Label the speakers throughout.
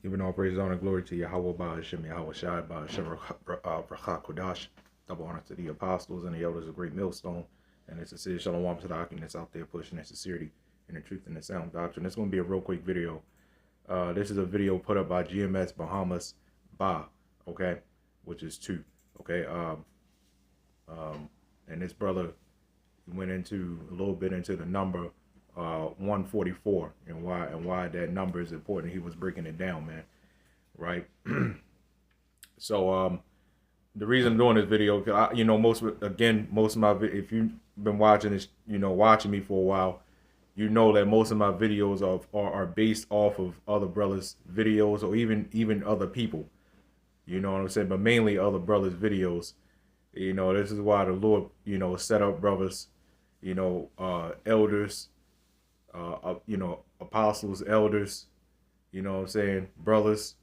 Speaker 1: Giving all praise, honor, and glory to Yahawah, BAHASHAM, YAHAWASHI, BAHASHAM, Kodash. Double honor to the apostles and the elders of Great Millstone. And it's a city Shalom to the Akim that's out there pushing that sincerity and the truth and the sound doctrine. It's going to be a real quick video. This is a video put up by GMS Bahamas Ba, okay, which is 2, okay. And this brother went into a little bit into the number 144 and why that number is important. He was breaking it down, man, right? So the reason I'm doing this video, most of my, if you've been watching this, watching me for a while, you know that most of my videos are based off of other brothers' videos, or even other people, you know what I'm saying, but mainly other brothers' videos. This is why the Lord, set up brothers, elders, apostles, elders, what I'm saying, brothers,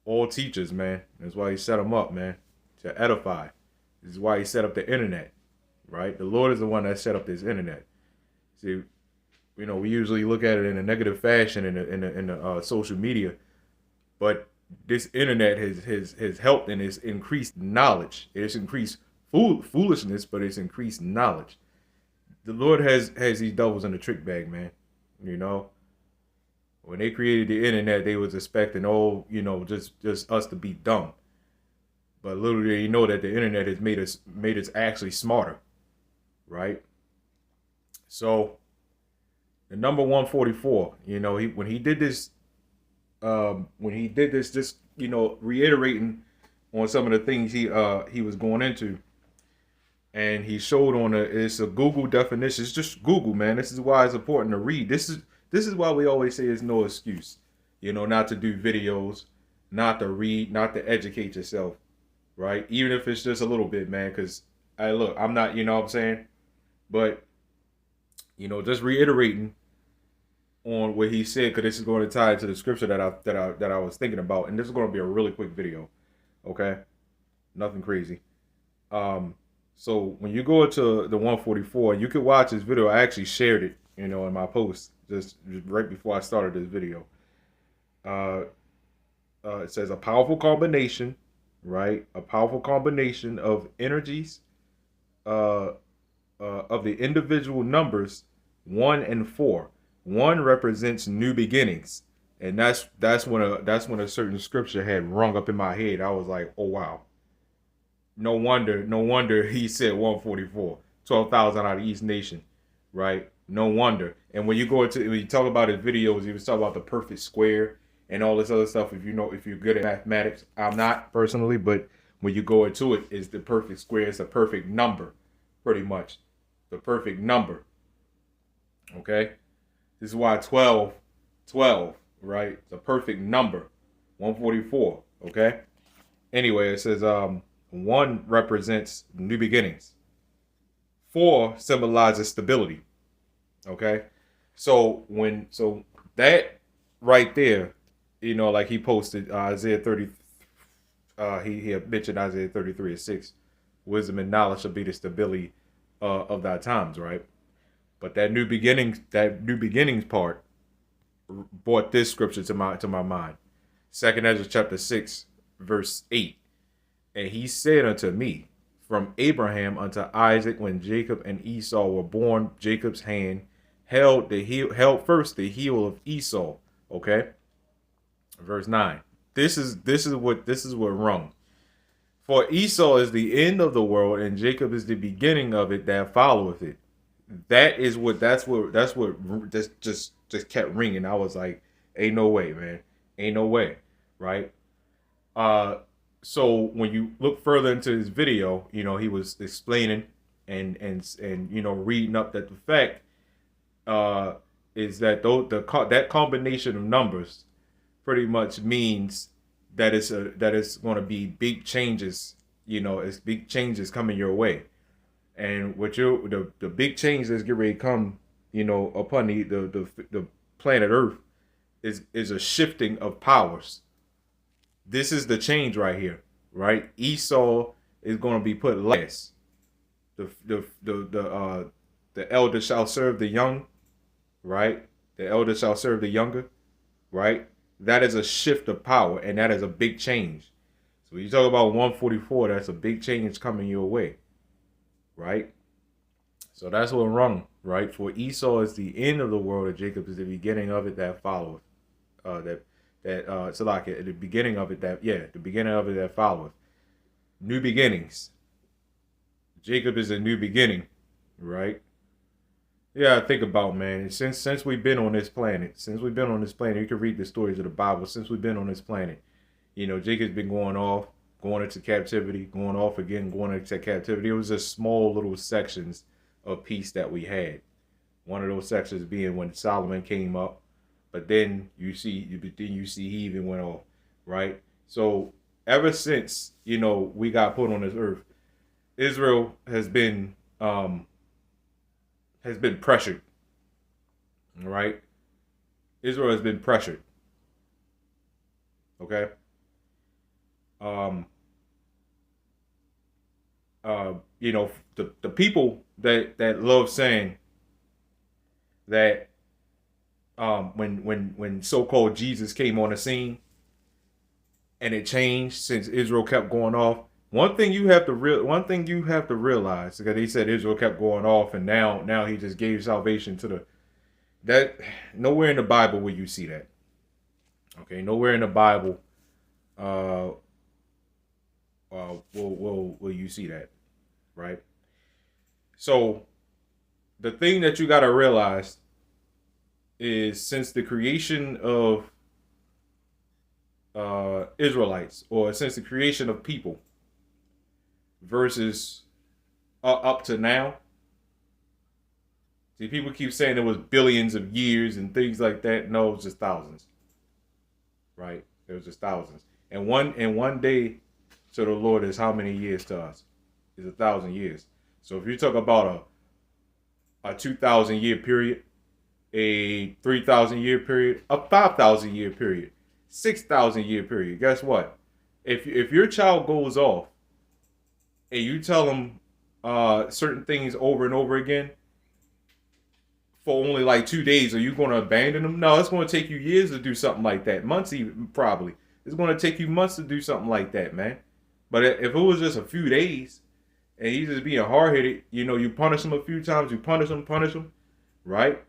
Speaker 1: all teachers, man. That's why he set them up, man, to edify. This is why he set up the internet, right? The Lord is the one that set up this internet. See, we usually look at it in a negative fashion in the social media, but this internet has helped and has increased knowledge. It's increased foolishness, but it's increased knowledge. The Lord has these devils in the trick bag, man. When they created the internet, they was expecting, just us to be dumb. But little do you know that the internet has made us actually smarter, right? So the number 144, when he did this, just reiterating on some of the things he was going into. And he showed it's a Google definition. It's just Google, man. This is why it's important to read. This is why we always say there's no excuse, not to do videos, not to read, not to educate yourself, right? Even if it's just a little bit, man. Because look, I'm not, what I'm saying, but just reiterating on what he said, because this is going to tie into the scripture that I was thinking about, and this is going to be a really quick video, okay? Nothing crazy. So when you go to the 144, you can watch this video. I actually shared it, in my post just right before I started this video. It says a powerful combination, right? A powerful combination of energies of the individual numbers 1 and 4. 1 represents new beginnings, and that's when a certain scripture had rung up in my head. I was like, oh wow. No wonder he said 144, 12,000 out of each nation, right? No wonder. And when you talk about his videos, he was talking about the perfect square and all this other stuff. If you're good at mathematics, I'm not personally, but when you go into it, it's the perfect square. It's a perfect number, pretty much. The perfect number. Okay? This is why 12, right? It's a perfect number. 144, okay? Anyway, it says 1 represents new beginnings. 4 symbolizes stability. Okay, so that right there, like he posted Isaiah 30. He had mentioned Isaiah 33:6. Wisdom and knowledge shall be the stability of thy times, right? But that new beginnings part brought this scripture to my mind. 2nd Ezra chapter 6 verse 8. And he said unto me, from Abraham unto Isaac, when Jacob and Esau were born, Jacob's hand held first the heel of Esau. Okay. Verse 9. This is what rung. For Esau is the end of the world, and Jacob is the beginning of it that followeth it. That's what just kept ringing. I was like, ain't no way, man. Ain't no way. Right? So when you look further into his video, he was explaining and reading up that the fact is that that combination of numbers pretty much means that it's going to be big changes. It's big changes coming your way, and the big change that's getting ready to come, upon the planet Earth is a shifting of powers. This is the change right here, right? Esau is going to be put last. The elder shall serve the young, right? The elder shall serve the younger, right? that is a shift of power, and that is a big change. So when you talk about 144, that's a big change coming your way, right? So that's what wrong, right? For Esau is the end of the world, and Jacob is the beginning of it that followeth. So like at the beginning of it the beginning of it that followeth. New beginnings. Jacob is a new beginning, right? Yeah, think about, man. Since we've been on this planet, you can read the stories of the Bible. Since we've been on this planet, Jacob's been going off, going into captivity, going off again, going into captivity. It was just small little sections of peace that we had. One of those sections being when Solomon came up, but then you see he even went off, right? So ever since we got put on this earth, Israel has been pressured, right? Israel has been pressured. Okay. The people that love saying that when so-called Jesus came on the scene and it changed since Israel kept going off. One thing you have to realize, because they said Israel kept going off, and now he just gave salvation to that. Nowhere in the Bible will you see that. Okay, nowhere in the Bible will you see that, right? So the thing that you got to realize is, since the creation of Israelites, or since the creation of people, versus up to now. See, people keep saying it was billions of years and things like that. No, it was just thousands. Right? It was just thousands. And one day to the Lord is how many years to us? Is 1,000 years. So if you talk about a 2,000 year period, a 3,000 year period, a 5,000 year period, 6,000 year period, guess what? If your child goes off and you tell them certain things over and over again for only like 2 days, are you going to abandon them? No, it's going to take you years to do something like that. Months even, probably. It's going to take you months to do something like that, man. But if it was just a few days and he's just being hard-headed, you punish him a few times, you punish him, right?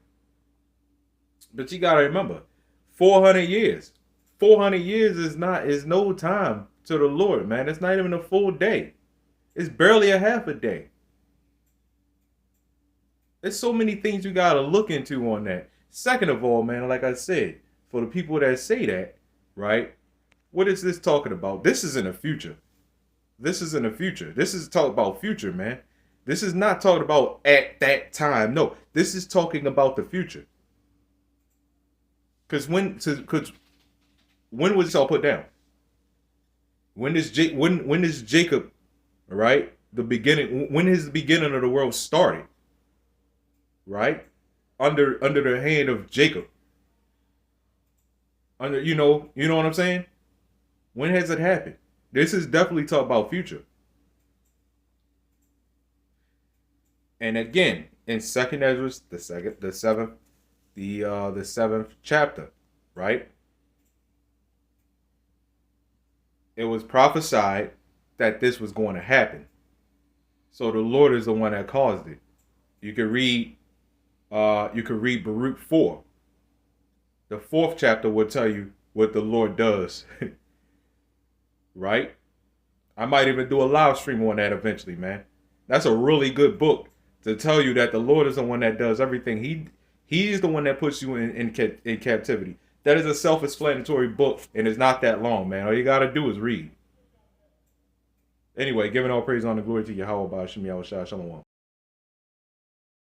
Speaker 1: But you got to remember, 400 years. 400 years is no time to the Lord, man. It's not even a full day. It's barely a half a day. There's so many things you got to look into on that. Second of all, man, like I said, for the people that say that, right, what is this talking about? This is in the future. This is in the future. This is talking about future, man. This is not talking about at that time. No, this is talking about the future. Because when was this all put down? When is Jacob, right? The beginning. When is the beginning of the world started? Right? Under the hand of Jacob. You know what I'm saying? When has it happened? This is definitely talking about future. And again, in Second Ezra, the seventh chapter, right? It was prophesied that this was going to happen. So the Lord is the one that caused it. You can read Baruch 4. The 4th chapter will tell you what the Lord does. Right? I might even do a live stream on that eventually, man. That's a really good book to tell you that the Lord is the one that does everything. He is the one that puts you in captivity. That is a self-explanatory book, and it's not that long, man. All you got to do is read. Anyway, giving all praise, honor, glory to YAHAWAH, BAHASHAM, YAHAWASHI, Shalom.